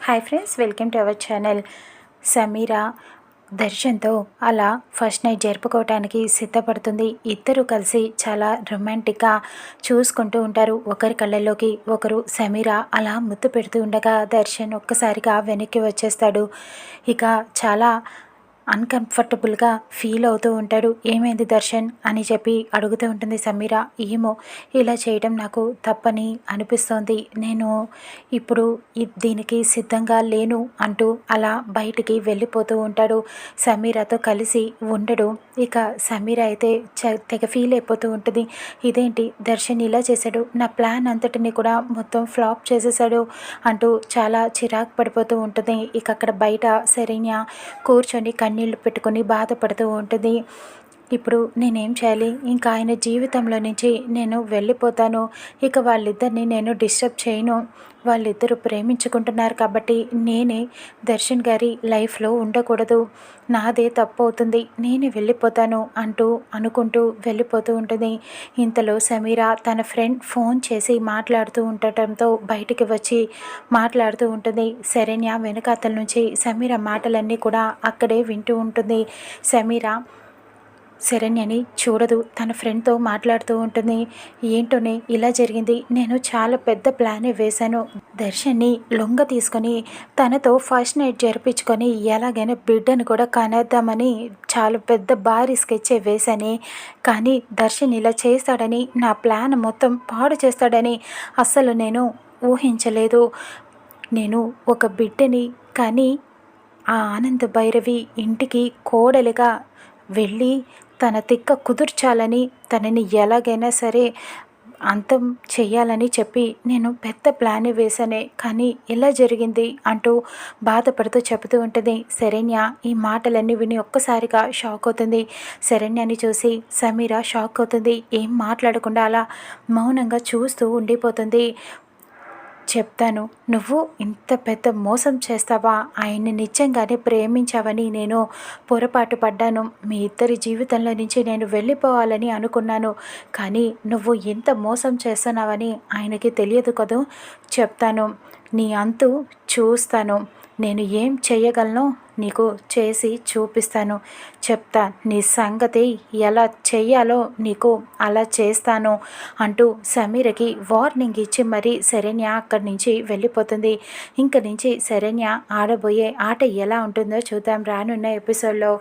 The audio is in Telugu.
Hi friends, welcome to our channel. Sameera దర్శన్తో అలా ఫస్ట్ నైట్ జరుపుకోవటానికి సిద్ధపడుతుంది. ఇద్దరు కలిసి చాలా రొమాంటిక్గా చూసుకుంటూ ఉంటారు. ఒకరి కళ్ళల్లోకి ఒకరు. సమీర అలా ముద్దు పెడుతూ ఉండగా దర్శన్ ఒక్కసారిగా వెనక్కి వచ్చేస్తాడు. ఇక చాలా అన్‌కంఫర్టబుల్‌గా ఫీల్ అవుతూ ఉంటాడు. ఏమైంది దర్శన్ అని చెప్పి అడుగుతూ ఉంటుంది సమీర. ఏమో, ఇలా చేయడం నాకు తప్పని అనిపిస్తోంది. నేను ఇప్పుడు దీనికి సిద్ధంగా లేను అంటూ అలా బయటికి వెళ్ళిపోతూ ఉంటాడు. సమీరతో కలిసి ఉండడు. ఇక సమీర అయితే తెగ ఫీల్ అయిపోతూ ఉంటుంది. ఇదేంటి దర్శన్ ఇలా చేశాడు, నా ప్లాన్ అంతటిని కూడా మొత్తం ఫ్లాప్ చేసేసాడు అంటూ చాలా చిరాకు పడిపోతూ ఉంటుంది. ఇక అక్కడ బయట శరణ్య కూర్చొని కన్నీళ్లు పెట్టుకొని బాధపడుతూ ఉంటుంది. ఇప్పుడు నేనేం చేయాలి? ఇంకా ఆయన జీవితంలో నుంచి నేను వెళ్ళిపోతాను. ఇక వాళ్ళిద్దరిని నేను డిస్టర్బ్ చేయను. వాళ్ళిద్దరూ ప్రేమించుకుంటున్నారు కాబట్టి నేనే దర్శన్ గారి లైఫ్లో ఉండకూడదు. నాదే తప్పు అవుతుంది, నేనే వెళ్ళిపోతాను అంటూ అనుకుంటూ వెళ్ళిపోతూ ఉంటుంది. ఇంతలో సమీర తన ఫ్రెండ్ ఫోన్ చేసి మాట్లాడుతూ ఉండటంతో బయటికి వచ్చి మాట్లాడుతూ ఉంటుంది. శరణ్య వెనకాతల నుంచి సమీర మాటలన్నీ కూడా అక్కడే వింటూ ఉంటుంది. సమీర శరణ్యని చూడదు, తన ఫ్రెండ్తో మాట్లాడుతూ ఉంటుంది. ఏంటోనే ఇలా జరిగింది, నేను చాలా పెద్ద ప్లానే వేశాను. దర్శన్ని లొంగ తీసుకొని తనతో ఫస్ట్ నైట్ జరిపించుకొని ఎలాగైనా బిడ్డను కూడా కనేద్దామని చాలా పెద్ద భారీ స్కెచ్చే వేశానే. కానీ దర్శన్ ఇలా చేస్తాడని, నా ప్లాన్ మొత్తం పాడు చేస్తాడని అస్సలు నేను ఊహించలేదు. నేను ఒక బిడ్డని కానీ ఆ ఆనంద్ భైరవి ఇంటికి కోడలిగా వెళ్ళి తన తిక్క కుదుర్చాలని, తనని ఎలాగైనా సరే అంతం చెయ్యాలని చెప్పి నేను పెద్ద ప్లాన్ వేశానే. కానీ ఇలా జరిగింది అంటూ బాధపడుతూ చెబుతూ ఉంటుంది. శరణ్య ఈ మాటలన్నీ విని ఒక్కసారిగా షాక్ అవుతుంది. శరణ్యని చూసి సమీర షాక్ అవుతుంది. ఏం మాట్లాడకుండా అలా మౌనంగా చూస్తూ ఉండిపోతుంది. చెప్తాను, నువ్వు ఇంత పెద్ద మోసం చేస్తావా? ఆయన్ని నిజంగానే ప్రేమించావని నేను పొరపాటు పడ్డాను. మీ ఇద్దరి జీవితంలో నుంచి నేను వెళ్ళిపోవాలని అనుకున్నాను. కానీ నువ్వు ఇంత మోసం చేస్తున్నావని ఆయనకి తెలియదు కదూ. చెప్తాను, నీ అంతు చూస్తాను. నేను ఏం చేయగలను నీకు చేసి చూపిస్తాను. చెప్తా, నీ సంగతి ఎలా చెయ్యాలో నీకు అలా చేస్తాను అంటూ సమీరకి వార్నింగ్ ఇచ్చి మరీ శరణ్య అక్కడి నుంచి వెళ్ళిపోతుంది. ఇంక నుంచి శరణ్య ఆడబోయే ఆట ఎలా ఉంటుందో చూద్దాం రానున్న ఎపిసోడ్లో.